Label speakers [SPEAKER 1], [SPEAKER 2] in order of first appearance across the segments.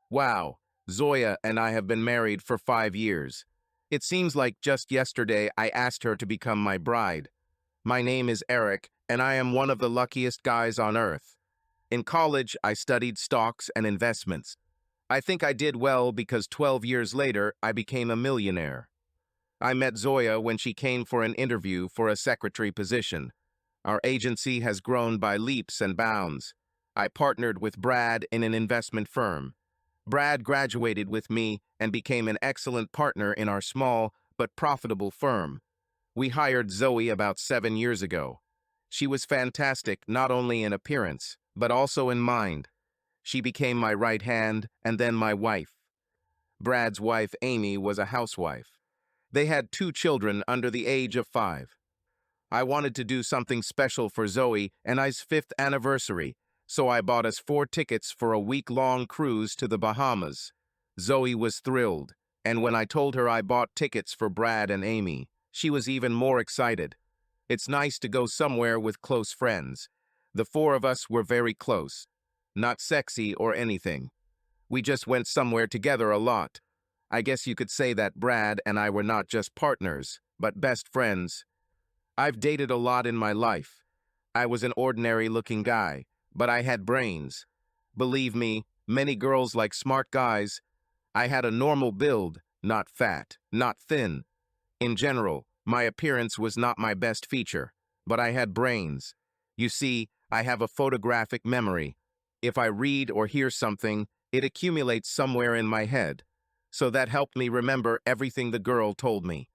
[SPEAKER 1] Wow, Zoya and I have been married for 5 years. It seems like just yesterday I asked her to become my bride. My name is Eric, and I am one of the luckiest guys on earth. In college, I studied stocks and investments. I think I did well because 12 years later, I became a millionaire. I met Zoya when she came for an interview for a secretary position. Our agency has grown by leaps and bounds. I partnered with Brad in an investment firm. Brad graduated with me and became an excellent partner in our small but profitable firm. We hired Zoe about 7 years ago. She was fantastic not only in appearance, but also in mind. She became my right hand and then my wife. Brad's wife, Amy, was a housewife. They had 2 children under the age of 5. I wanted to do something special for Zoe and I's 5th anniversary, so I bought us 4 tickets for a week-long cruise to the Bahamas. Zoe was thrilled, and when I told her I bought tickets for Brad and Amy, she was even more excited. It's nice to go somewhere with close friends. The 4 of us were very close. Not sexy or anything. We just went somewhere together a lot. I guess you could say that Brad and I were not just partners, but best friends. I've dated a lot in my life. I was an ordinary-looking guy, but I had brains. Believe me, many girls like smart guys. I had a normal build, not fat, not thin. In general, my appearance was not my best feature, but I had brains. You see, I have a photographic memory. If I read or hear something, it accumulates somewhere in my head. So that helped me remember everything the girl told me.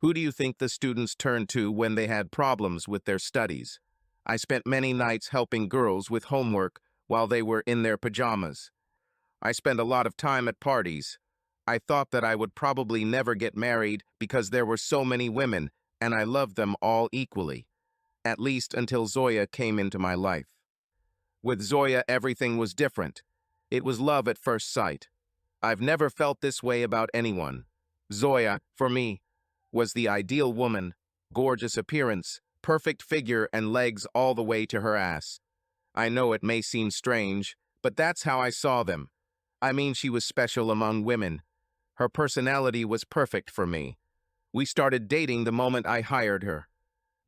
[SPEAKER 1] Who do you think the students turned to when they had problems with their studies? I spent many nights helping girls with homework while they were in their pajamas. I spent a lot of time at parties. I thought that I would probably never get married because there were so many women, and I loved them all equally. At least until Zoya came into my life. With Zoya, everything was different. It was love at first sight. I've never felt this way about anyone. Zoya, for me, was the ideal woman, gorgeous appearance, perfect figure and legs all the way to her ass. I know it may seem strange, but that's how I saw them. I mean, she was special among women. Her personality was perfect for me. We started dating the moment I hired her.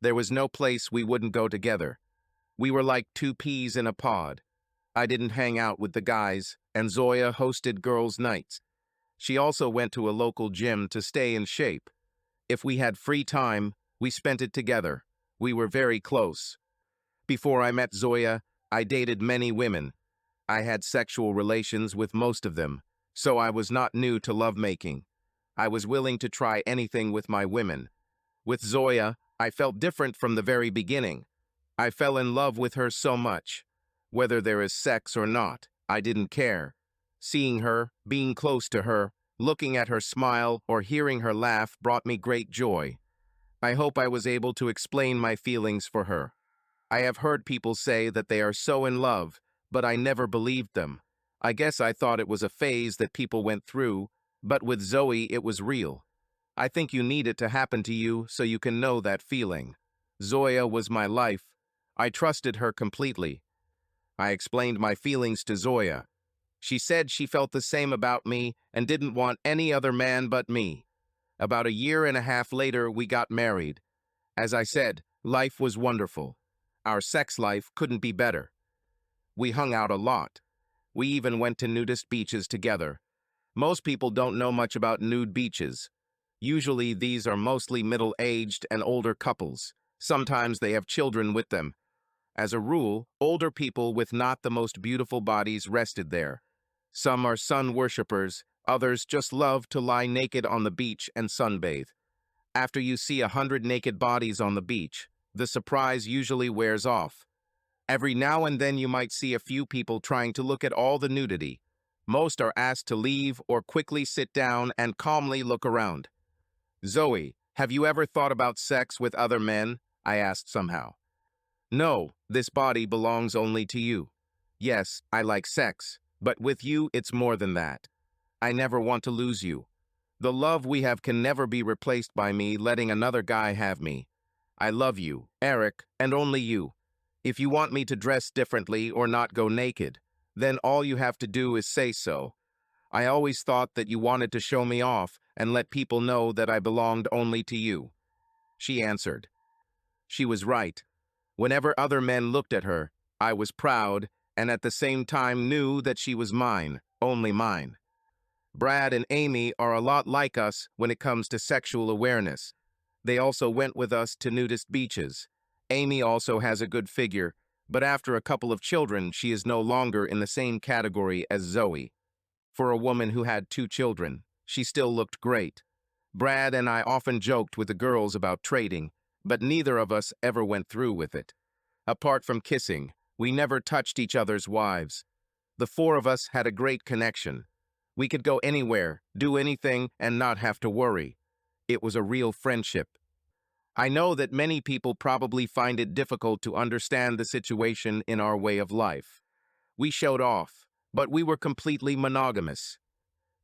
[SPEAKER 1] There was no place we wouldn't go together. We were like 2 peas in a pod. I didn't hang out with the guys, and Zoya hosted girls' nights. She also went to a local gym to stay in shape. If we had free time, we spent it together. We were very close. Before I met Zoya, I dated many women. I had sexual relations with most of them, so I was not new to lovemaking. I was willing to try anything with my women. With Zoya, I felt different from the very beginning. I fell in love with her so much. Whether there is sex or not, I didn't care. Seeing her, being close to her, looking at her smile or hearing her laugh brought me great joy. I hope I was able to explain my feelings for her. I have heard people say that they are so in love, but I never believed them. I guess I thought it was a phase that people went through, but with Zoe it was real. I think you need it to happen to you so you can know that feeling. Zoya was my life. I trusted her completely. I explained my feelings to Zoya. She said she felt the same about me and didn't want any other man but me. About 1.5 years later, we got married. As I said, life was wonderful. Our sex life couldn't be better. We hung out a lot. We even went to nudist beaches together. Most people don't know much about nude beaches. Usually these are mostly middle-aged and older couples. Sometimes they have children with them. As a rule, older people with not the most beautiful bodies rested there. Some are sun worshippers, others just love to lie naked on the beach and sunbathe. After you see 100 naked bodies on the beach, the surprise usually wears off. Every now and then you might see a few people trying to look at all the nudity. Most are asked to leave or quickly sit down and calmly look around. Zoe, have you ever thought about sex with other men? I asked somehow. No, this body belongs only to you. Yes, I like sex, but with you it's more than that. I never want to lose you. The love we have can never be replaced by me letting another guy have me. I love you, Eric, and only you. If you want me to dress differently or not go naked, then all you have to do is say so. I always thought that you wanted to show me off and let people know that I belonged only to you." She answered. She was right. Whenever other men looked at her, I was proud and at the same time knew that she was mine, only mine. Brad and Amy are a lot like us when it comes to sexual awareness. They also went with us to nudist beaches. Amy also has a good figure, but after a couple of children, she is no longer in the same category as Zoe. For a woman who had 2 children, she still looked great. Brad and I often joked with the girls about trading, but neither of us ever went through with it. Apart from kissing, we never touched each other's wives. The 4 of us had a great connection. We could go anywhere, do anything, and not have to worry. It was a real friendship. I know that many people probably find it difficult to understand the situation in our way of life. We showed off, but we were completely monogamous.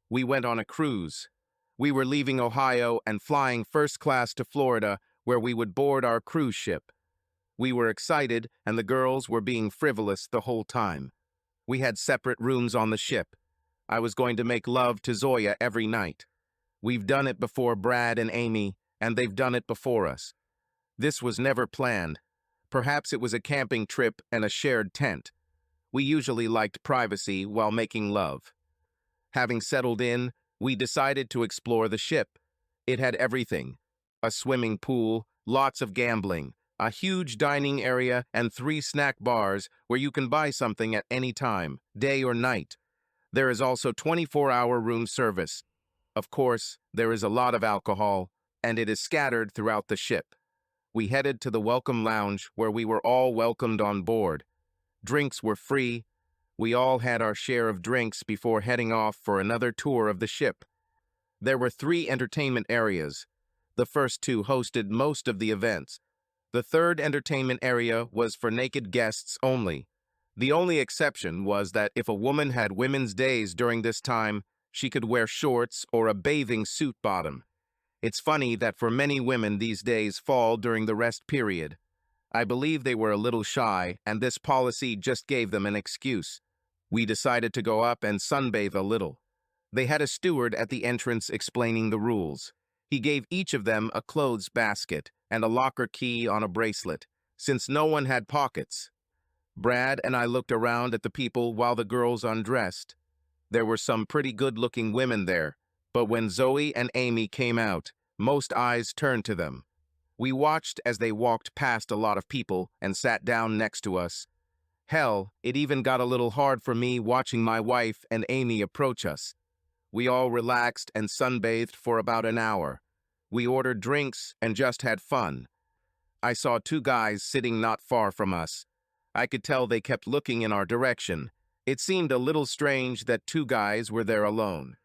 [SPEAKER 1] We went on a cruise. We were leaving Ohio and flying first class to Florida, where we would board our cruise ship. We were excited, and the girls were being frivolous the whole time. We had separate rooms on the ship. I was going to make love to ZOEA every night. We've done it before Brad and Amy, and they've done it before us. This was never planned. Perhaps it was a camping trip and a shared tent. We usually liked privacy while making love. Having settled in, we decided to explore the ship. It had everything: a swimming pool, lots of gambling, a huge dining area, and 3 snack bars where you can buy something at any time, day or night. There is also 24-hour room service. Of course, there is a lot of alcohol, and it is scattered throughout the ship. We headed to the welcome lounge where we were all welcomed on board. Drinks were free. We all had our share of drinks before heading off for another tour of the ship. There were 3 entertainment areas. The first 2 hosted most of the events. The third entertainment area was for naked guests only. The only exception was that if a woman had women's days during this time, she could wear shorts or a bathing suit bottom. It's funny that for many women these days fall during the rest period. I believe they were a little shy, and this policy just gave them an excuse. We decided to go up and sunbathe a little. They had a steward at the entrance explaining the rules. He gave each of them a clothes basket and a locker key on a bracelet, since no one had pockets. Brad and I looked around at the people while the girls undressed. There were some pretty good-looking women there, but when Zoe and Amy came out, most eyes turned to them. We watched as they walked past a lot of people and sat down next to us. Hell, it even got a little hard for me watching my wife and Amy approach us. We all relaxed and sunbathed for about an hour. We ordered drinks and just had fun. I saw 2 guys sitting not far from us. I could tell they kept looking in our direction. It seemed a little strange that 2 guys were there alone.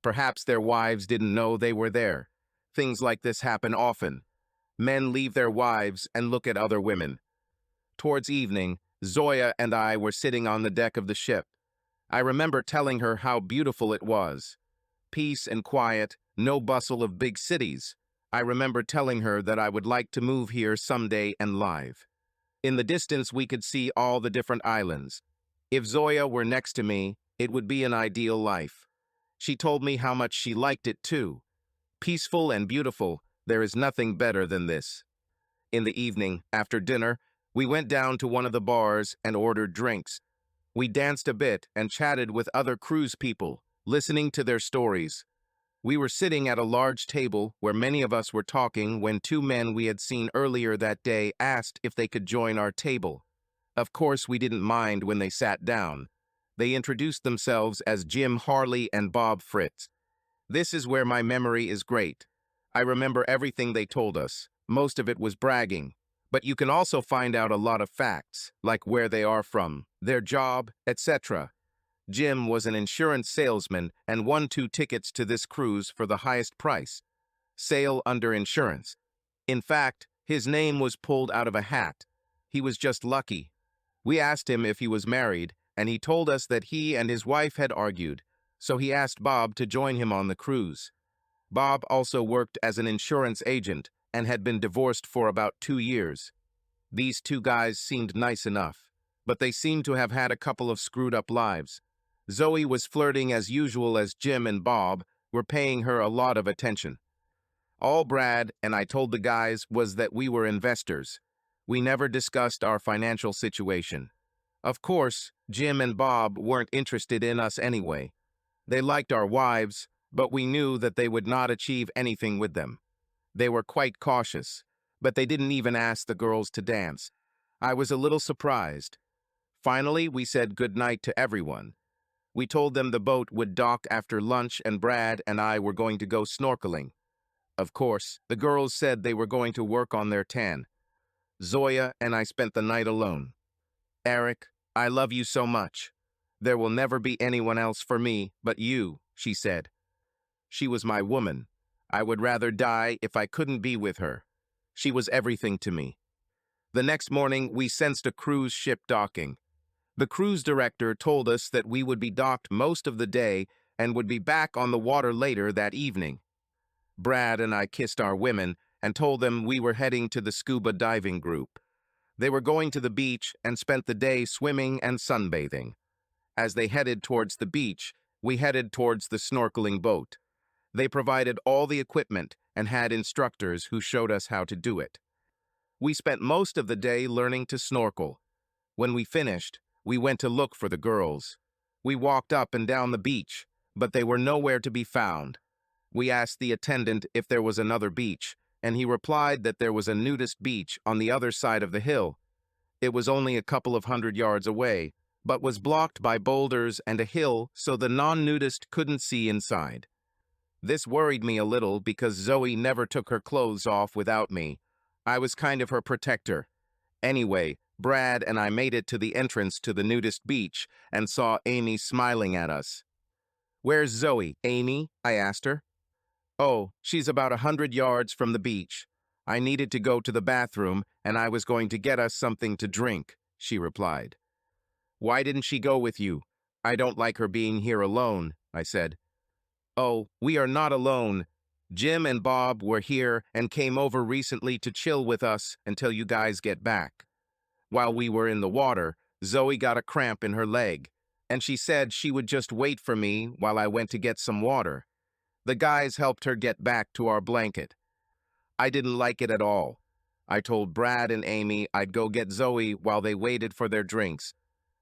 [SPEAKER 1] Perhaps their wives didn't know they were there. Things like this happen often. Men leave their wives and look at other women. Towards evening, ZOEA and I were sitting on the deck of the ship. I remember telling her how beautiful it was. Peace and quiet, no bustle of big cities. I remember telling her that I would like to move here someday and live. In the distance, we could see all the different islands. If ZOEA were next to me, it would be an ideal life. She told me how much she liked it too. Peaceful and beautiful, there is nothing better than this. In the evening, after dinner, we went down to one of the bars and ordered drinks. We danced a bit and chatted with other cruise people, listening to their stories. We were sitting at a large table where many of us were talking when 2 men we had seen earlier that day asked if they could join our table. Of course, we didn't mind when they sat down. They introduced themselves as Jim Harley and Bob Fritz. This is where my memory is great. I remember everything they told us. Most of it was bragging. But you can also find out a lot of facts, like where they are from, their job, etc. Jim was an insurance salesman and won 2 tickets to this cruise for the highest price. Sail under insurance. In fact, his name was pulled out of a hat. He was just lucky. We asked him if he was married, and he told us that he and his wife had argued, so he asked Bob to join him on the cruise. Bob also worked as an insurance agent and had been divorced for about 2 years. These 2 guys seemed nice enough, but they seemed to have had a couple of screwed-up lives. Zoe was flirting as usual as Jim and Bob were paying her a lot of attention. All Brad and I told the guys was that we were investors. We never discussed our financial situation. Of course, Jim and Bob weren't interested in us anyway. They liked our wives, but we knew that they would not achieve anything with them. They were quite cautious, but they didn't even ask the girls to dance. I was a little surprised. Finally, we said goodnight to everyone. We told them the boat would dock after lunch and Brad and I were going to go snorkeling. Of course, the girls said they were going to work on their tan. ZOEA and I spent the night alone. Eric, I love you so much. There will never be anyone else for me but you, she said. She was my woman. I would rather die if I couldn't be with her. She was everything to me. The next morning, we sensed a cruise ship docking. The cruise director told us that we would be docked most of the day and would be back on the water later that evening. Brad and I kissed our women and told them we were heading to the scuba diving group. They were going to the beach and spent the day swimming and sunbathing. As they headed towards the beach, we headed towards the snorkeling boat. They provided all the equipment and had instructors who showed us how to do it. We spent most of the day learning to snorkel. When we finished, we went to look for the girls. We walked up and down the beach, but they were nowhere to be found. We asked the attendant if there was another beach, and he replied that there was a nudist beach on the other side of the hill. It was only a couple of 100 yards away, but was blocked by boulders and a hill so the non-nudist couldn't see inside. This worried me a little because Zoe never took her clothes off without me. I was kind of her protector. Anyway, Brad and I made it to the entrance to the nudist beach and saw Amy smiling at us. "Where's Zoe, Amy?" I asked her. "Oh, she's about 100 yards from the beach. I needed to go to the bathroom and I was going to get us something to drink," she replied. "Why didn't she go with you? I don't like her being here alone," I said. "Oh, we are not alone. Jim and Bob were here and came over recently to chill with us until you guys get back. While we were in the water, Zoe got a cramp in her leg, and she said she would just wait for me while I went to get some water. The guys helped her get back to our blanket. I didn't like it at all. I told Brad and Amy I'd go get Zoe while they waited for their drinks.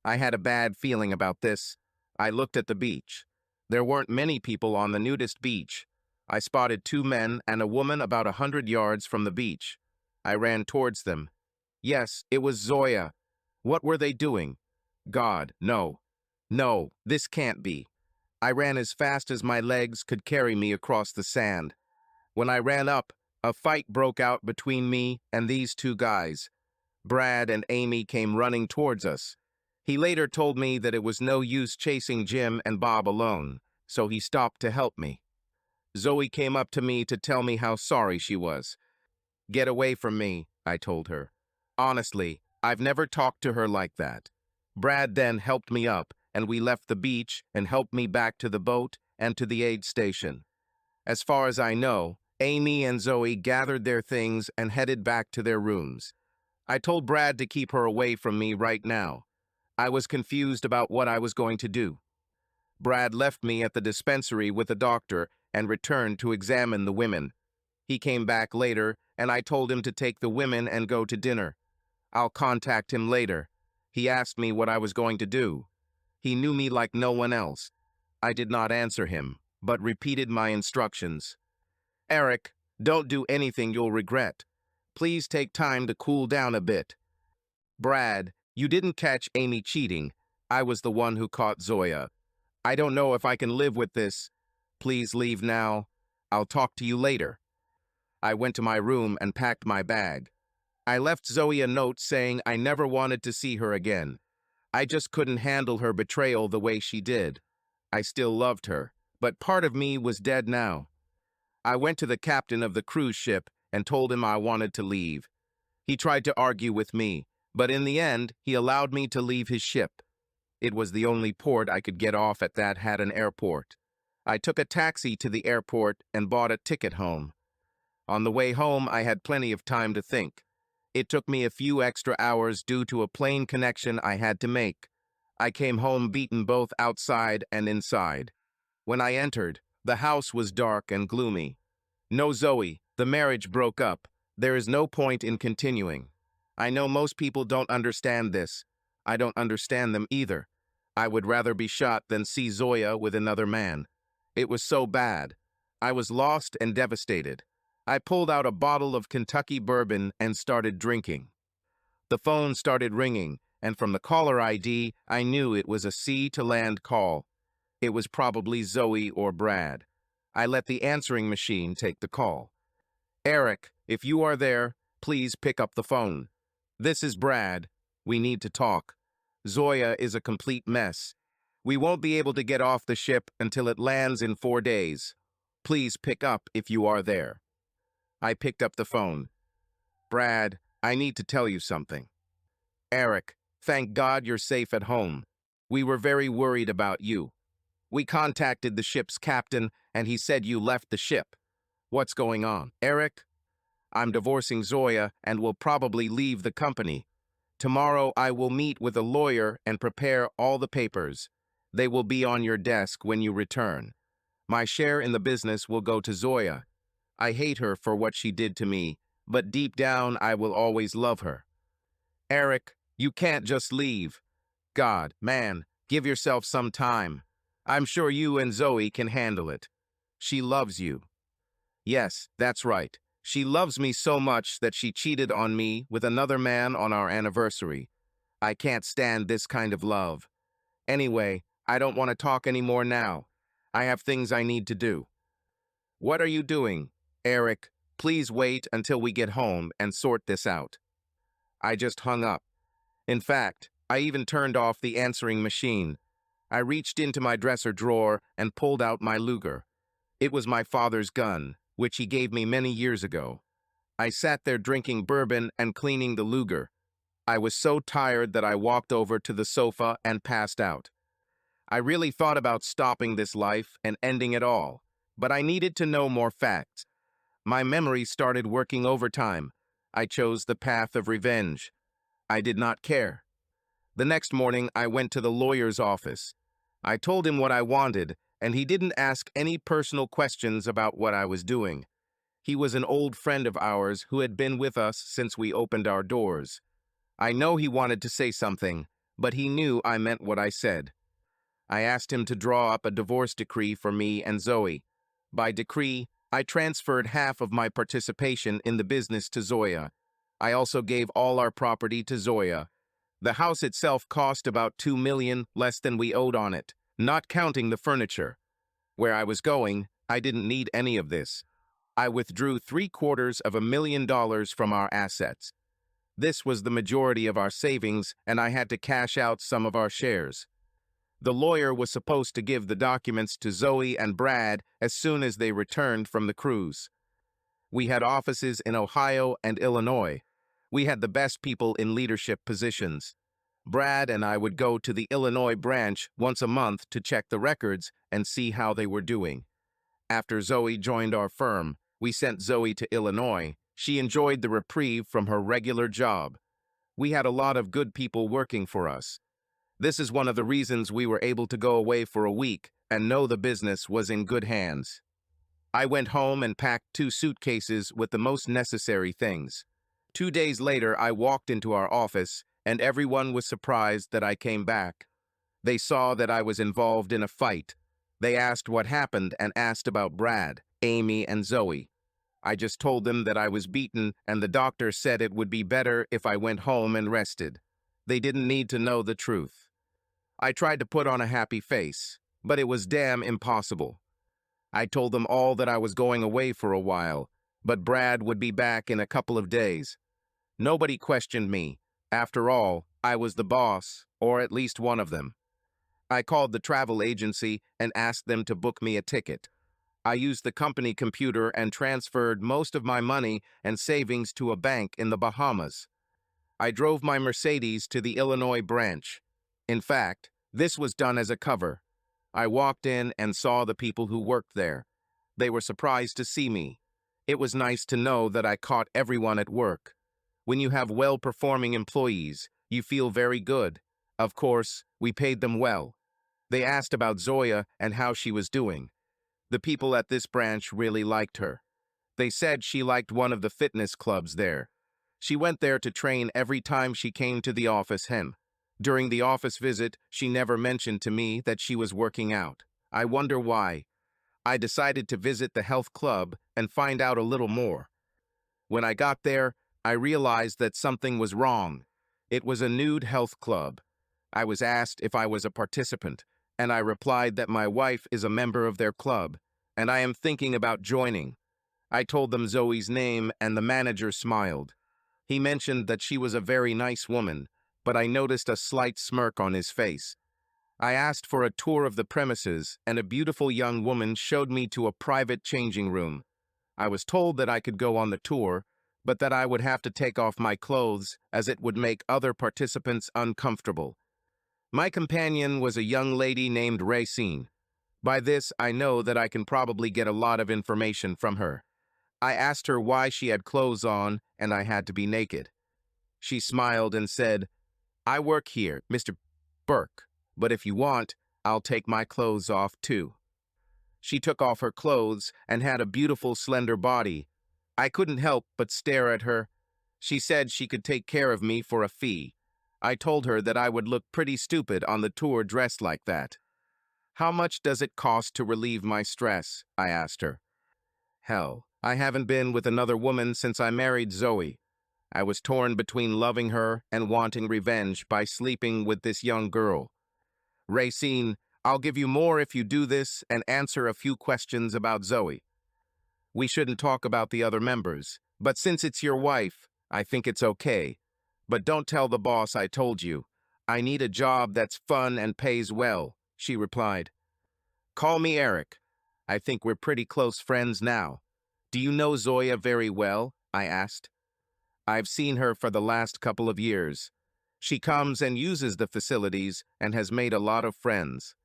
[SPEAKER 1] I had a bad feeling about this. I looked at the beach. There weren't many people on the nudist beach. I spotted 2 men and a woman about 100 yards from the beach. I ran towards them. Yes, it was ZOEA. What were they doing? God, no. No, this can't be. I ran as fast as my legs could carry me across the sand. When I ran up, a fight broke out between me and these 2 guys. Brad and Amy came running towards us. He later told me that it was no use chasing Jim and Bob alone, so he stopped to help me. Zoe came up to me to tell me how sorry she was. "Get away from me," I told her. Honestly, I've never talked to her like that. Brad then helped me up, and we left the beach and helped me back to the boat and to the aid station. As far as I know, Amy and Zoe gathered their things and headed back to their rooms. I told Brad to keep her away from me right now. I was confused about what I was going to do. Brad left me at the dispensary with the doctor and returned to examine the women. He came back later, and I told him to take the women and go to dinner. I'll contact him later. He asked me what I was going to do. He knew me like no one else. I did not answer him, but repeated my instructions. "Eric, don't do anything you'll regret. Please take time to cool down a bit. Brad, you didn't catch Amy cheating. I was the one who caught ZOEA. I don't know if I can live with this. Please leave now. I'll talk to you later." I went to my room and packed my bag. I left Zoe a note saying I never wanted to see her again. I just couldn't handle her betrayal the way she did. I still loved her, but part of me was dead now. I went to the captain of the cruise ship and told him I wanted to leave. He tried to argue with me, but in the end, he allowed me to leave his ship. It was the only port I could get off at that had an airport. I took a taxi to the airport and bought a ticket home. On the way home, I had plenty of time to think. It took me a few extra hours due to a plane connection I had to make. I came home beaten both outside and inside. When I entered, the house was dark and gloomy. No, Zoe, the marriage broke up. There is no point in continuing. I know most people don't understand this. I don't understand them either. I would rather be shot than see ZOEA with another man. It was so bad. I was lost and devastated. I pulled out a bottle of Kentucky bourbon and started drinking. The phone started ringing, and from the caller ID, I knew it was a sea-to-land call. It was probably Zoe or Brad. I let the answering machine take the call. Eric, if you are there, please pick up the phone. This is Brad. We need to talk. ZOEA is a complete mess. We won't be able to get off the ship until it lands in 4 days. Please pick up if you are there. I picked up the phone. Brad, I need to tell you something. Eric, thank God you're safe at home. We were very worried about you. We contacted the ship's captain, and he said you left the ship. What's going on? Eric, I'm divorcing ZOEA and will probably leave the company. Tomorrow I will meet with a lawyer and prepare all the papers. They will be on your desk when you return. My share in the business will go to ZOEA. I hate her for what she did to me, but deep down I will always love her. Eric, you can't just leave. God, man, give yourself some time. I'm sure you and Zoe can handle it. She loves you. Yes, that's right. She loves me so much that she cheated on me with another man on our anniversary. I can't stand this kind of love. Anyway, I don't want to talk anymore now. I have things I need to do. What are you doing? Eric, please wait until we get home and sort this out. I just hung up. In fact, I even turned off the answering machine. I reached into my dresser drawer and pulled out my Luger. It was my father's gun, which he gave me many years ago. I sat there drinking bourbon and cleaning the Luger. I was so tired that I walked over to the sofa and passed out. I really thought about stopping this life and ending it all, but I needed to know more facts. My memory started working overtime. I chose the path of revenge. I did not care. The next morning, I went to the lawyer's office. I told him what I wanted, and he didn't ask any personal questions about what I was doing. He was an old friend of ours who had been with us since we opened our doors. I know he wanted to say something, but he knew I meant what I said. I asked him to draw up a divorce decree for me and Zoe. By decree, I transferred half of my participation in the business to ZOEA. I also gave all our property to ZOEA. The house itself cost about $2 million less than we owed on it, not counting the furniture. Where I was going, I didn't need any of this. I withdrew $750,000 from our assets. This was the majority of our savings, and I had to cash out some of our shares. The lawyer was supposed to give the documents to Zoe and Brad as soon as they returned from the cruise. We had offices in Ohio and Illinois. We had the best people in leadership positions. Brad and I would go to the Illinois branch once a month to check the records and see how they were doing. After Zoe joined our firm, we sent Zoe to Illinois. She enjoyed the reprieve from her regular job. We had a lot of good people working for us. This is one of the reasons we were able to go away for a week and know the business was in good hands. I went home and packed 2 suitcases with the most necessary things. 2 days later, I walked into our office, and everyone was surprised that I came back. They saw that I was involved in a fight. They asked what happened and asked about Brad, Amy, and Zoe. I just told them that I was beaten, and the doctor said it would be better if I went home and rested. They didn't need to know the truth. I tried to put on a happy face, but it was damn impossible. I told them all that I was going away for a while, but Brad would be back in a couple of days. Nobody questioned me. After all, I was the boss, or at least one of them. I called the travel agency and asked them to book me a ticket. I used the company computer and transferred most of my money and savings to a bank in the Bahamas. I drove my Mercedes to the Illinois branch. In fact, this was done as a cover. I walked in and saw the people who worked there. They were surprised to see me. It was nice to know that I caught everyone at work. When you have well-performing employees, you feel very good. Of course, we paid them well. They asked about ZOEA and how she was doing. The people at this branch really liked her. They said she liked one of the fitness clubs there. She went there to train every time she came to the office. During the office visit, she never mentioned to me that she was working out. I wonder why. I decided to visit the health club and find out a little more. When I got there, I realized that something was wrong. It was a nude health club. I was asked if I was a participant, and I replied that my wife is a member of their club, and I am thinking about joining. I told them Zoe's name, and the manager smiled. He mentioned that she was a very nice woman, but I noticed a slight smirk on his face. I asked for a tour of the premises, and a beautiful young woman showed me to a private changing room. I was told that I could go on the tour, but that I would have to take off my clothes as it would make other participants uncomfortable. My companion was a young lady named Racine. By this, I know that I can probably get a lot of information from her. I asked her why she had clothes on and I had to be naked. She smiled and said, "I work here, Mr. Burke, but if you want, I'll take my clothes off too." She took off her clothes and had a beautiful slender body. I couldn't help but stare at her. She said she could take care of me for a fee. I told her that I would look pretty stupid on the tour dressed like that. "How much does it cost to relieve my stress?" I asked her. Hell, I haven't been with another woman since I married Zoe. I was torn between loving her and wanting revenge by sleeping with this young girl. "Racine, I'll give you more if you do this and answer a few questions about Zoe. We shouldn't talk about the other members, but since it's your wife, I think it's okay. But don't tell the boss I told you. I need a job that's fun and pays well," she replied. "Call me Eric. I think we're pretty close friends now. Do you know ZOEA very well?" I asked. "I've seen her for the last couple of years. She comes and uses the facilities and has made a lot of friends."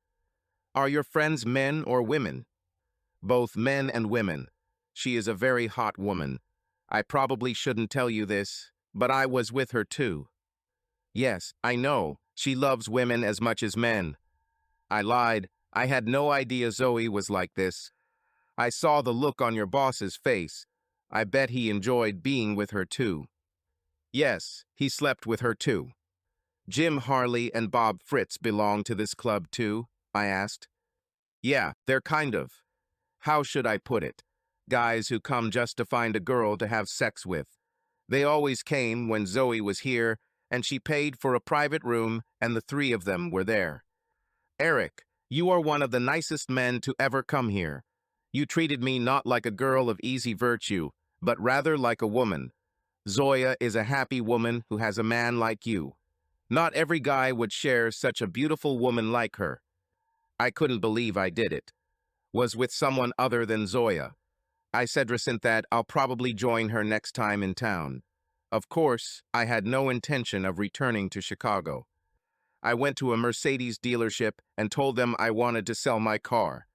[SPEAKER 1] "Are your friends men or women?" "Both men and women. She is a very hot woman. I probably shouldn't tell you this, but I was with her too." "Yes, I know. She loves women as much as men." I lied. I had no idea Zoe was like this. "I saw the look on your boss's face. I bet he enjoyed being with her too." "Yes, he slept with her too." "Jim Harley and Bob Fritz belong to this club too?" I asked. "Yeah, they're kind of, how should I put it, guys who come just to find a girl to have sex with. They always came when Zoe was here, and she paid for a private room, and the three of them were there." "Eric, you are one of the nicest men to ever come here. You treated me not like a girl of easy virtue, but rather like a woman. ZOEA is a happy woman who has a man like you. Not every guy would share such a beautiful woman like her." I couldn't believe I did it. Was with someone other than ZOEA. I said Racine that I'll probably join her next time in town. Of course, I had no intention of returning to Chicago. I went to a Mercedes dealership and told them I wanted to sell my car.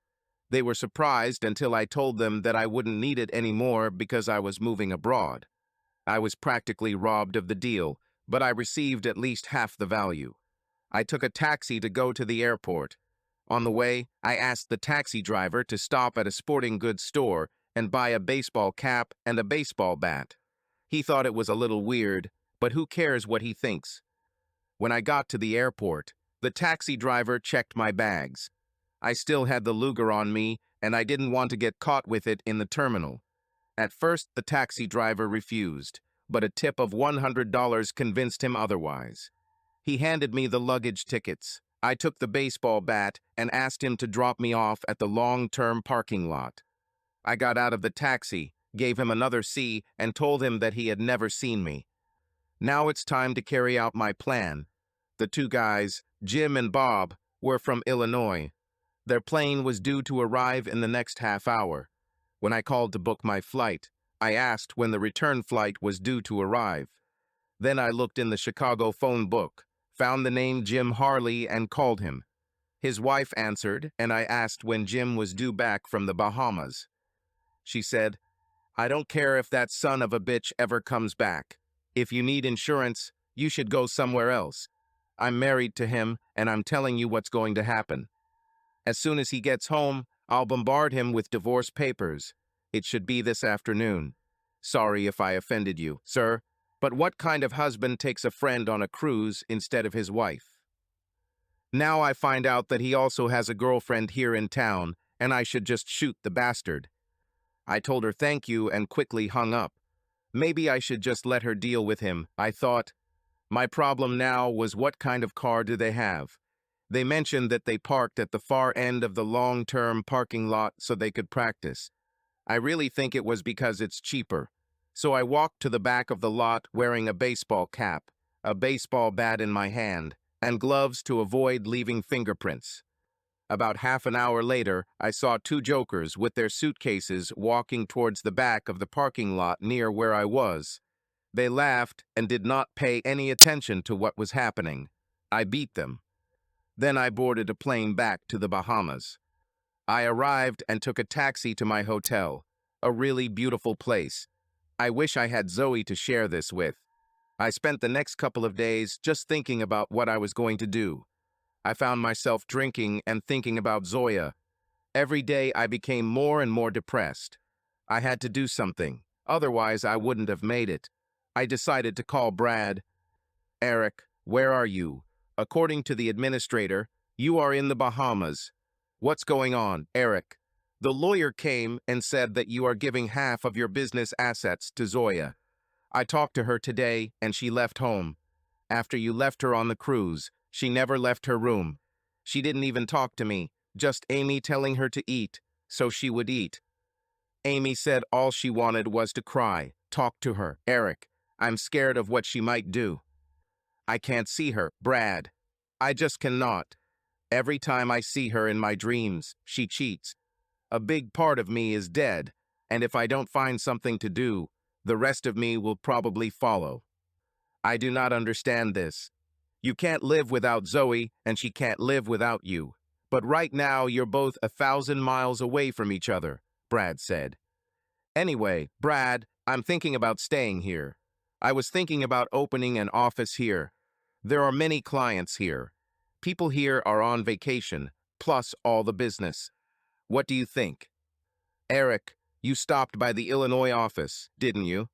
[SPEAKER 1] They were surprised until I told them that I wouldn't need it anymore because I was moving abroad. I was practically robbed of the deal, but I received at least half the value. I took a taxi to go to the airport. On the way, I asked the taxi driver to stop at a sporting goods store and buy a baseball cap and a baseball bat. He thought it was a little weird, but who cares what he thinks? When I got to the airport, the taxi driver checked my bags. I still had the Luger on me, and I didn't want to get caught with it in the terminal. At first, the taxi driver refused, but a tip of $100 convinced him otherwise. He handed me the luggage tickets. I took the baseball bat and asked him to drop me off at the long-term parking lot. I got out of the taxi, gave him another C, and told him that he had never seen me. Now it's time to carry out my plan. The two guys, Jim and Bob, were from Illinois. Their plane was due to arrive in the next half hour. When I called to book my flight, I asked when the return flight was due to arrive. Then I looked in the Chicago phone book, found the name Jim Harley, and called him. His wife answered, and I asked when Jim was due back from the Bahamas. She said, "I don't care if that son of a bitch ever comes back. If you need insurance, you should go somewhere else." I'm married to him, and I'm telling you what's going to happen. As soon as he gets home, I'll bombard him with divorce papers. It should be this afternoon. Sorry if I offended you, sir, but what kind of husband takes a friend on a cruise instead of his wife? Now I find out that he also has a girlfriend here in town, and I should just shoot the bastard. I told her thank you and quickly hung up. Maybe I should just let her deal with him, I thought. My problem now was what kind of car do they have? They mentioned that they parked at the far end of the long-term parking lot so they could practice. I really think it was because it's cheaper. So I walked to the back of the lot wearing a baseball cap, a baseball bat in my hand, and gloves to avoid leaving fingerprints. About half an hour later, I saw two jokers with their suitcases walking towards the back of the parking lot near where I was. They laughed and did not pay any attention to what was happening. I beat them. Then I boarded a plane back to the Bahamas. I arrived and took a taxi to my hotel, a really beautiful place. I wish I had Zoe to share this with. I spent the next couple of days just thinking about what I was going to do. I found myself drinking and thinking about ZOEA. Every day I became more and more depressed. I had to do something, otherwise I wouldn't have made it. I decided to call Brad. Eric, where are you? According to the administrator, you are in the Bahamas. What's going on, Eric? The lawyer came and said that you are giving half of your business assets to ZOEA. I talked to her today and she left home. After you left her on the cruise, she never left her room. She didn't even talk to me, just Amy telling her to eat, so she would eat. Amy said all she wanted was to cry. Talk to her, Eric. I'm scared of what she might do. I can't see her, Brad. I just cannot. Every time I see her in my dreams, she cheats. A big part of me is dead, and if I don't find something to do, the rest of me will probably follow. I do not understand this. You can't live without Zoe, and she can't live without you. But right now, you're both 1,000 miles away from each other, Brad said. Anyway, Brad, I'm thinking about staying here. I was thinking about opening an office here. There are many clients here. People here are on vacation, plus all the business. What do you think? Eric, you stopped by the Illinois office, didn't you?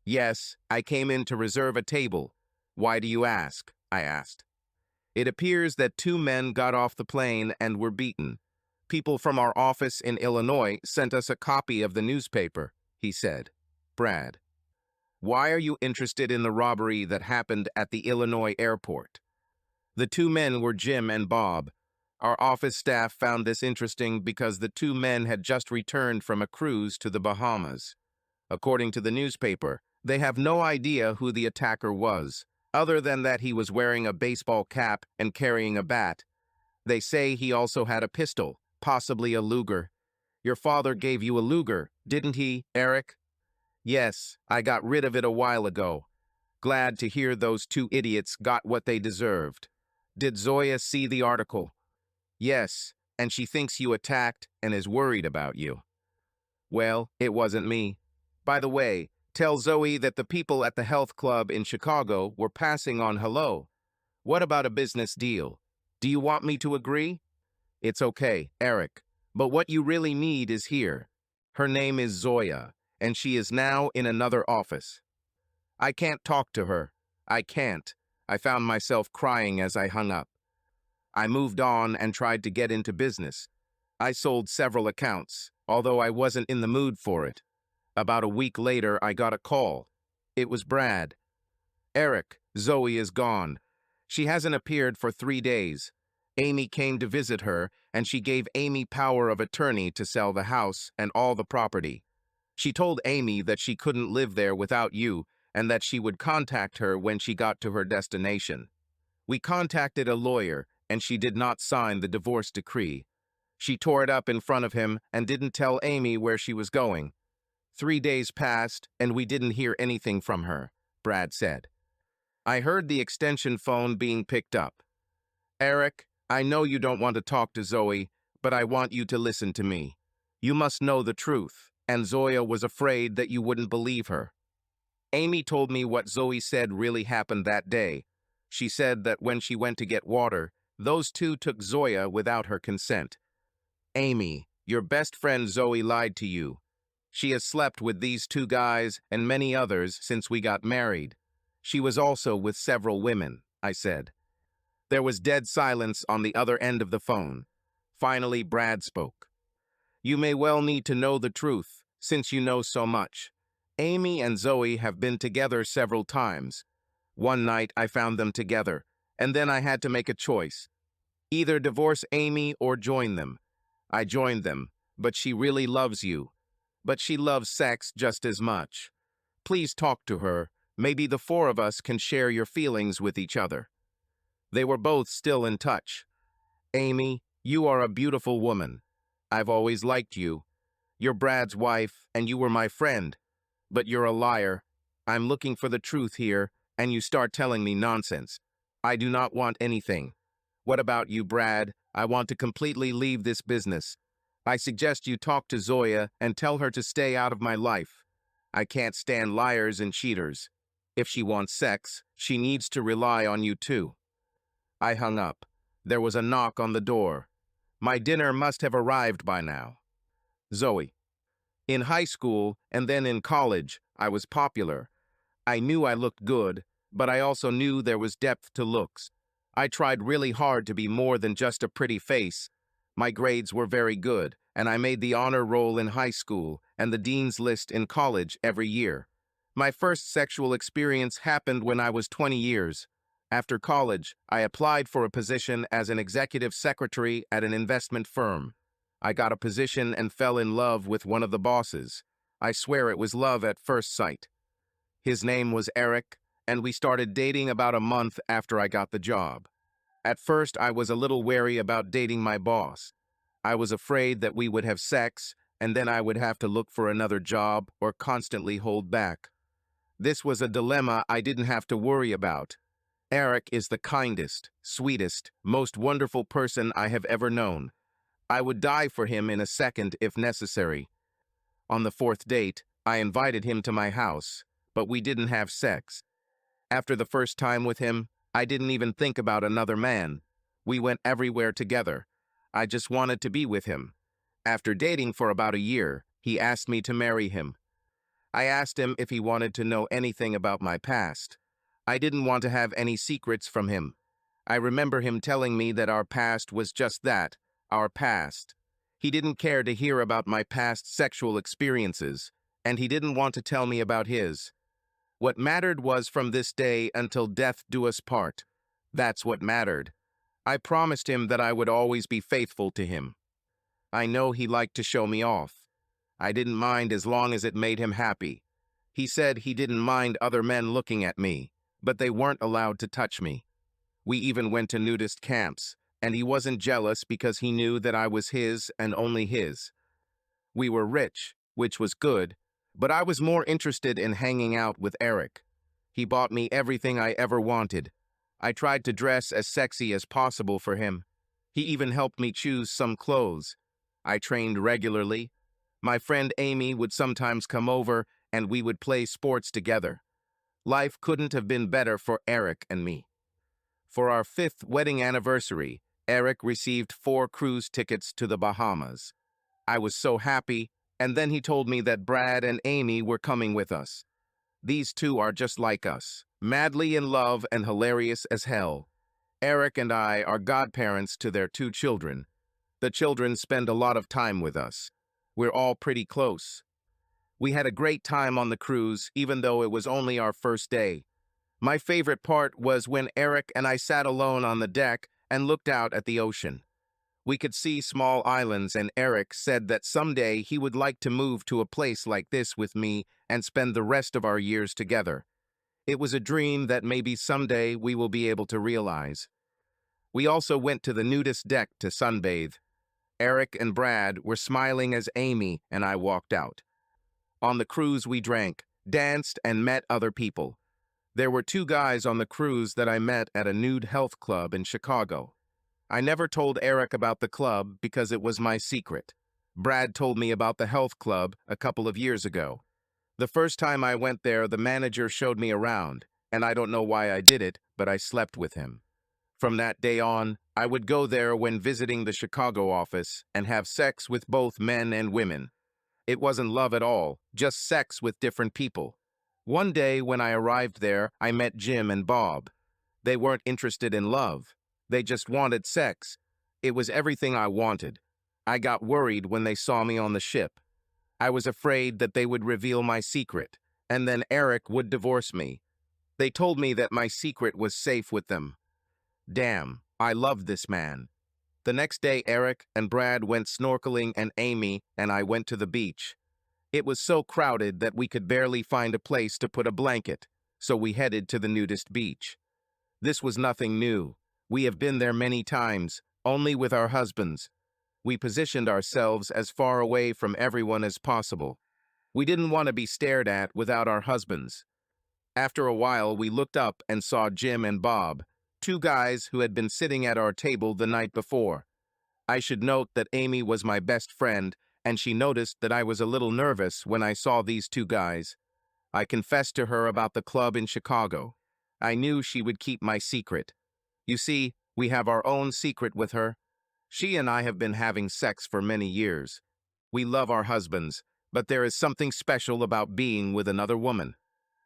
[SPEAKER 1] Yes, I came in to reserve a table. Why do you ask? I asked. It appears that two men got off the plane and were beaten. People from our office in Illinois sent us a copy of the newspaper, he said. Brad. Why are you interested in the robbery that happened at the Illinois airport? The two men were Jim and Bob. Our office staff found this interesting because the two men had just returned from a cruise to the Bahamas. According to the newspaper, they have no idea who the attacker was, other than that he was wearing a baseball cap and carrying a bat. They say he also had a pistol, possibly a Luger. Your father gave you a Luger, didn't he, Eric? Yes, I got rid of it a while ago. Glad to hear those two idiots got what they deserved. Did ZOEA see the article? Yes, and she thinks you attacked and is worried about you. Well, it wasn't me. By the way, tell Zoe that the people at the health club in Chicago were passing on hello. What about a business deal? Do you want me to agree? It's okay, Eric, but what you really need is here. Her name is ZOEA, and she is now in another office. I can't talk to her. I can't. I found myself crying as I hung up. I moved on and tried to get into business. I sold several accounts, although I wasn't in the mood for it. About a week later, I got a call. It was Brad. Eric, Zoe is gone. She hasn't appeared for 3 days. Amy came to visit her, and she gave Amy power of attorney to sell the house and all the property. She told Amy that she couldn't live there without you, and that she would contact her when she got to her destination. We contacted a lawyer, and she did not sign the divorce decree. She tore it up in front of him and didn't tell Amy where she was going. 3 days passed, and we didn't hear anything from her, Brad said. I heard the extension phone being picked up. Eric, I know you don't want to talk to Zoe, but I want you to listen to me. You must know the truth, and ZOEA was afraid that you wouldn't believe her. Amy told me what Zoe said really happened that day. She said that when she went to get water, those two took ZOEA without her consent. Amy, your best friend Zoe lied to you. She has slept with these two guys and many others since we got married. She was also with several women, I said. There was dead silence on the other end of the phone. Finally, Brad spoke. You may well need to know the truth, since you know so much. Amy and Zoe have been together several times. One night I found them together, and then I had to make a choice. Either divorce Amy or join them. I joined them, but she really loves you. But she loves sex just as much. Please talk to her. Maybe the four of us can share your feelings with each other. They were both still in touch. Amy, you are a beautiful woman. I've always liked you. You're Brad's wife, and you were my friend. But you're a liar. I'm looking for the truth here, and you start telling me nonsense. I do not want anything. What about you, Brad? I want to completely leave this business. I suggest you talk to ZOEA and tell her to stay out of my life. I can't stand liars and cheaters. If she wants sex, she needs to rely on you too. I hung up. There was a knock on the door. My dinner must have arrived by now. Zoe. In high school and then in college, I was popular. I knew I looked good, but I also knew there was depth to looks. I tried really hard to be more than just a pretty face. My grades were very good, and I made the honor roll in high school and the dean's list in college every year. My first sexual experience happened when I was 20 years. After college, I applied for a position as an executive secretary at an investment firm. I got a position and fell in love with one of the bosses. I swear it was love at first sight. His name was Eric, and we started dating about a month after I got the job. At first, I was a little wary about dating my boss. I was afraid that we would have sex, and then I would have to look for another job or constantly hold back. This was a dilemma I didn't have to worry about. Eric is the kindest, sweetest, most wonderful person I have ever known. I would die for him in a second if necessary. On the fourth date, I invited him to my house, but we didn't have sex. After the first time with him, I didn't even think about another man. We went everywhere together. I just wanted to be with him. After dating for about a year, he asked me to marry him. I asked him if he wanted to know anything about my past. I didn't want to have any secrets from him. I remember him telling me that our past was just that, our past. He didn't care to hear about my past sexual experiences, and he didn't want to tell me about his. What mattered was from this day until death do us part. That's what mattered. I promised him that I would always be faithful to him. I know he liked to show me off. I didn't mind as long as it made him happy. He said he didn't mind other men looking at me, but they weren't allowed to touch me. We even went to nudist camps, and he wasn't jealous because he knew that I was his and only his. We were rich, which was good, but I was more interested in hanging out with Eric. He bought me everything I ever wanted. I tried to dress as sexy as possible for him. He even helped me choose some clothes. I trained regularly. My friend Amy would sometimes come over, and we would play sports together. Life couldn't have been better for Eric and me. For our 5th wedding anniversary, Eric received 4 cruise tickets to the Bahamas. I was so happy, and then he told me that Brad and Amy were coming with us. These two are just like us, madly in love and hilarious as hell. Eric and I are godparents to their 2 children. The children spend a lot of time with us. We're all pretty close. We had a great time on the cruise, even though it was only our first day. My favorite part was when Eric and I sat alone on the deck and looked out at the ocean. We could see small islands, and Eric said that someday he would like to move to a place like this with me and spend the rest of our years together. It was a dream that maybe someday we will be able to realize. We also went to the nudist deck to sunbathe. Eric and Brad were smiling as Amy and I walked out. On the cruise we drank, danced, and met other people. There were 2 guys on the cruise that I met at a nude health club in Chicago. I never told Eric about the club because it was my secret. Brad told me about the health club a couple of years ago. The first time I went there, the manager showed me around, and I don't know why I did it, but I slept with him. From that day on, I would go there when visiting the Chicago office and have sex with both men and women. It wasn't love at all, just sex with different people. One day when I arrived there, I met Jim and Bob. They weren't interested in love. They just wanted sex. It was everything I wanted. I got worried when they saw me on the ship. I was afraid that they would reveal my secret, and then Eric would divorce me. They told me that my secret was safe with them. Damn, I loved this man. The next day, Eric and Brad went snorkeling and Amy and I went to the beach. It was so crowded that we could barely find a place to put a blanket, so we headed to the nudist beach. This was nothing new. We have been there many times, only with our husbands. We positioned ourselves as far away from everyone as possible. We didn't want to be stared at without our husbands. After a while, we looked up and saw Jim and Bob, two guys who had been sitting at our table the night before. I should note that Amy was my best friend, and she noticed that I was a little nervous when I saw these two guys. I confessed to her about the club in Chicago. I knew she would keep my secret. You see, we have our own secret with her. She and I have been having sex for many years. We love our husbands, but there is something special about being with another woman.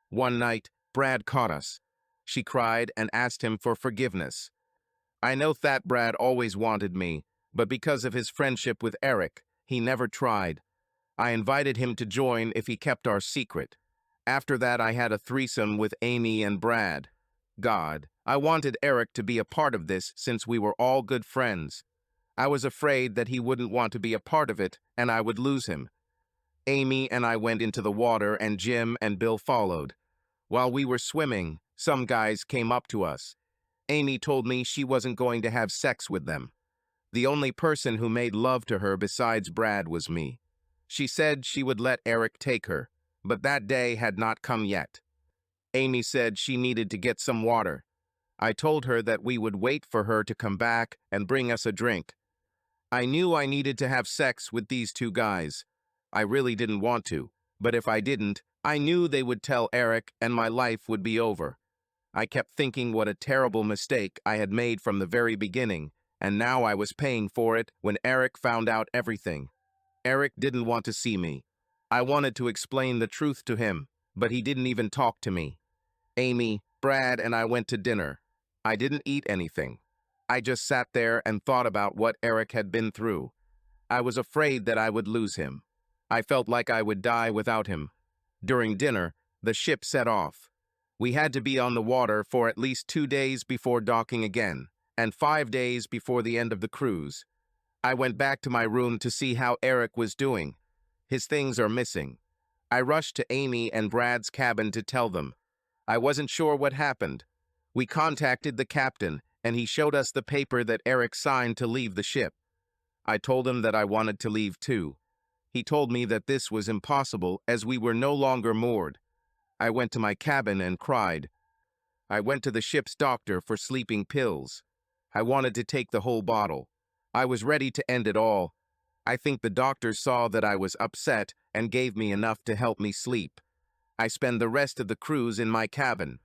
[SPEAKER 1] One night, Brad caught us. She cried and asked him for forgiveness. I know that Brad always wanted me, but because of his friendship with Eric, he never tried. I invited him to join if he kept our secret. After that, I had a threesome with Amy and Brad. God, I wanted Eric to be a part of this since we were all good friends. I was afraid that he wouldn't want to be a part of it and I would lose him. Amy and I went into the water and Jim and Bill followed. While we were swimming, some guys came up to us. Amy told me she wasn't going to have sex with them. The only person who made love to her besides Brad was me. She said she would let Eric take her, but that day had not come yet. Amy said she needed to get some water. I told her that we would wait for her to come back and bring us a drink. I knew I needed to have sex with these two guys. I really didn't want to, but if I didn't, I knew they would tell Eric and my life would be over. I kept thinking what a terrible mistake I had made from the very beginning, and now I was paying for it when Eric found out everything. Eric didn't want to see me. I wanted to explain the truth to him, but he didn't even talk to me. Amy, Brad, and I went to dinner. I didn't eat anything. I just sat there and thought about what Eric had been through. I was afraid that I would lose him. I felt like I would die without him. During dinner, the ship set off. We had to be on the water for at least 2 days before docking again, and 5 days before the end of the cruise. I went back to my room to see how Eric was doing. His things are missing. I rushed to Amy and Brad's cabin to tell them. I wasn't sure what happened. We contacted the captain, and he showed us the paper that Eric signed to leave the ship. I told him that I wanted to leave too. He told me that this was impossible as we were no longer moored. I went to my cabin and cried. I went to the ship's doctor for sleeping pills. I wanted to take the whole bottle. I was ready to end it all. I think the doctor saw that I was upset and gave me enough to help me sleep. I spent the rest of the cruise in my cabin.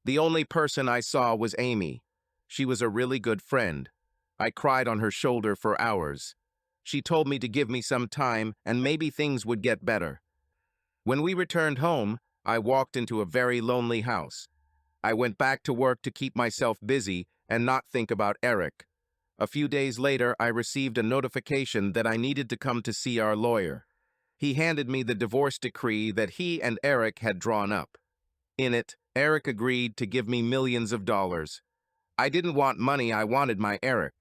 [SPEAKER 1] The only person I saw was Amy. She was a really good friend. I cried on her shoulder for hours. She told me to give me some time and maybe things would get better. When we returned home, I walked into a very lonely house. I went back to work to keep myself busy and not think about Eric. A few days later, I received a notification that I needed to come to see our lawyer. He handed me the divorce decree that he and Eric had drawn up. In it, Eric agreed to give me millions of dollars. I didn't want money, I wanted my Eric.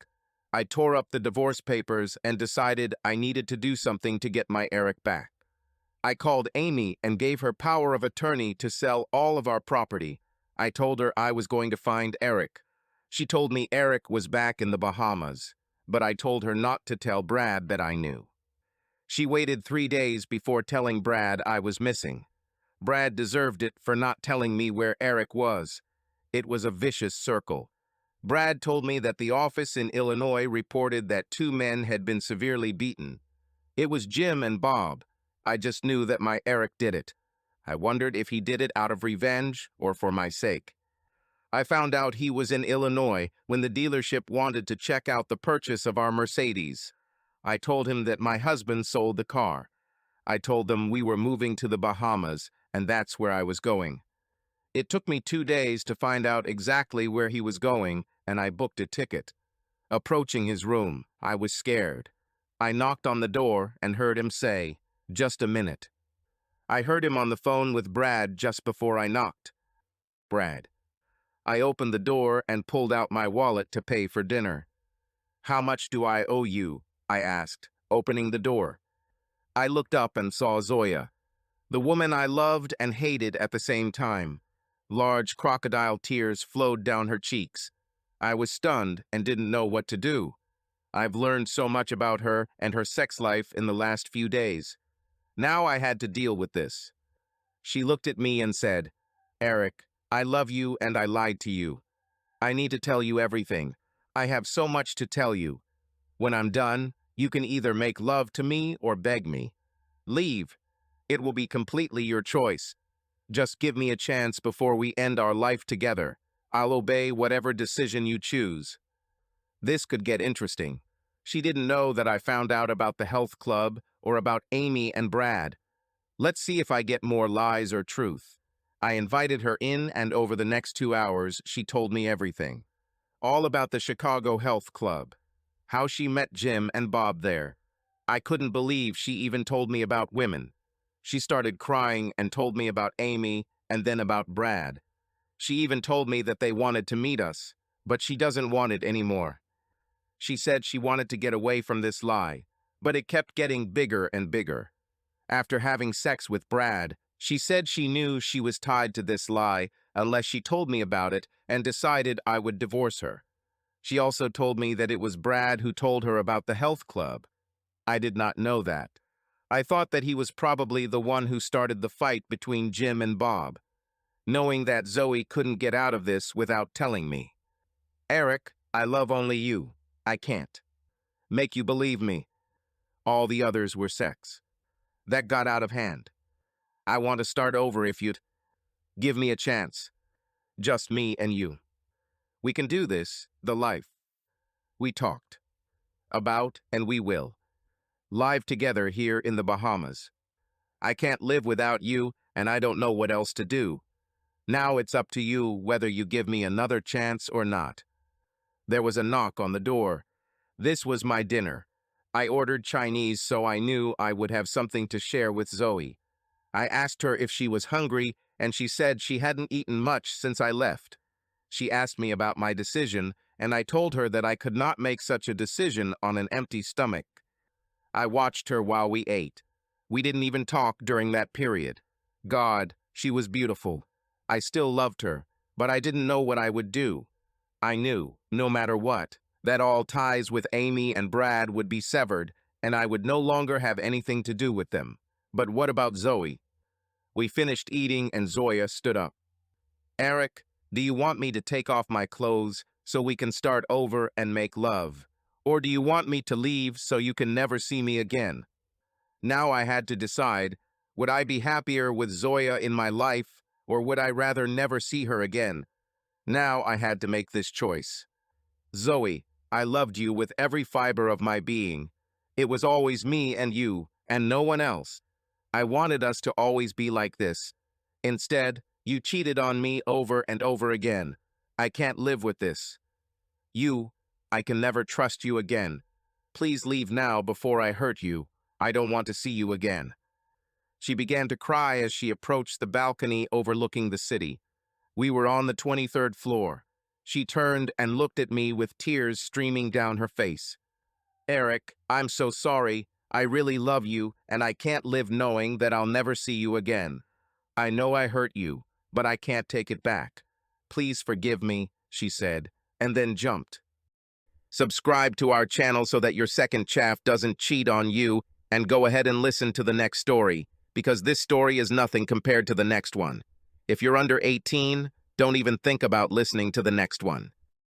[SPEAKER 1] I tore up the divorce papers and decided I needed to do something to get my Eric back. I called Amy and gave her power of attorney to sell all of our property. I told her I was going to find Eric. She told me Eric was back in the Bahamas, but I told her not to tell Brad that I knew. She waited 3 days before telling Brad I was missing. Brad deserved it for not telling me where Eric was. It was a vicious circle. Brad told me that the office in Illinois reported that 2 men had been severely beaten. It was Jim and Bob. I just knew that my Eric did it. I wondered if he did it out of revenge or for my sake. I found out he was in Illinois when the dealership wanted to check out the purchase of our Mercedes. I told him that my husband sold the car. I told them we were moving to the Bahamas, and that's where I was going. It took me 2 days to find out exactly where he was going, and I booked a ticket. Approaching his room, I was scared. I knocked on the door and heard him say, "Just a minute." I heard him on the phone with Brad just before I knocked. Brad. I opened the door and pulled out my wallet to pay for dinner. "How much do I owe you?" I asked, opening the door. I looked up and saw ZOEA, the woman I loved and hated at the same time. Large crocodile tears flowed down her cheeks. I was stunned and didn't know what to do. I've learned so much about her and her sex life in the last few days. Now I had to deal with this. She looked at me and said, "Eric, I love you and I lied to you. I need to tell you everything. I have so much to tell you. When I'm done, you can either make love to me or beg me. Leave. It will be completely your choice. Just give me a chance before we end our life together. I'll obey whatever decision you choose." This could get interesting. She didn't know that I found out about the health club or about Amy and Brad. Let's see if I get more lies or truth. I invited her in, and over the next 2 hours, she told me everything. All about the Chicago Health Club. How she met Jim and Bob there. I couldn't believe she even told me about women. She started crying and told me about Amy and then about Brad. She even told me that they wanted to meet us, but she doesn't want it anymore. She said she wanted to get away from this lie, but it kept getting bigger and bigger. After having sex with Brad, she said she knew she was tied to this lie unless she told me about it and decided I would divorce her. She also told me that it was Brad who told her about the health club. I did not know that. I thought that he was probably the one who started the fight between Jim and Bob, knowing that Zoe couldn't get out of this without telling me. "Eric, I love only you. I can't make you believe me. All the others were sex. That got out of hand. I want to start over if you'd give me a chance. Just me and you. We can do this, the life we talked about, and we will. Live together here in the Bahamas. I can't live without you, and I don't know what else to do. Now it's up to you whether you give me another chance or not." There was a knock on the door. This was my dinner. I ordered Chinese, so I knew I would have something to share with Zoe. I asked her if she was hungry, and she said she hadn't eaten much since I left. She asked me about my decision, and I told her that I could not make such a decision on an empty stomach. I watched her while we ate. We didn't even talk during that period. God, she was beautiful. I still loved her, but I didn't know what I would do. I knew, no matter what, that all ties with Amy and Brad would be severed, and I would no longer have anything to do with them. But what about Zoe? We finished eating and ZOEA stood up. "Eric, do you want me to take off my clothes so we can start over and make love? Or do you want me to leave so you can never see me again?" Now I had to decide, would I be happier with ZOEA in my life, or would I rather never see her again? Now I had to make this choice. "Zoe, I loved you with every fiber of my being. It was always me and you, and no one else. I wanted us to always be like this. Instead, you cheated on me over and over again. I can't live with this. I can never trust you again. Please leave now before I hurt you. I don't want to see you again." She began to cry as she approached the balcony overlooking the city. We were on the 23rd floor. She turned and looked at me with tears streaming down her face. "Eric, I'm so sorry. I really love you, and I can't live knowing that I'll never see you again. I know I hurt you, but I can't take it back. Please forgive me," she said, and then jumped. Subscribe to our channel so that your second chaff doesn't cheat on you, and go ahead and listen to the next story, because this story is nothing compared to the next one. If you're under 18, don't even think about listening to the next one.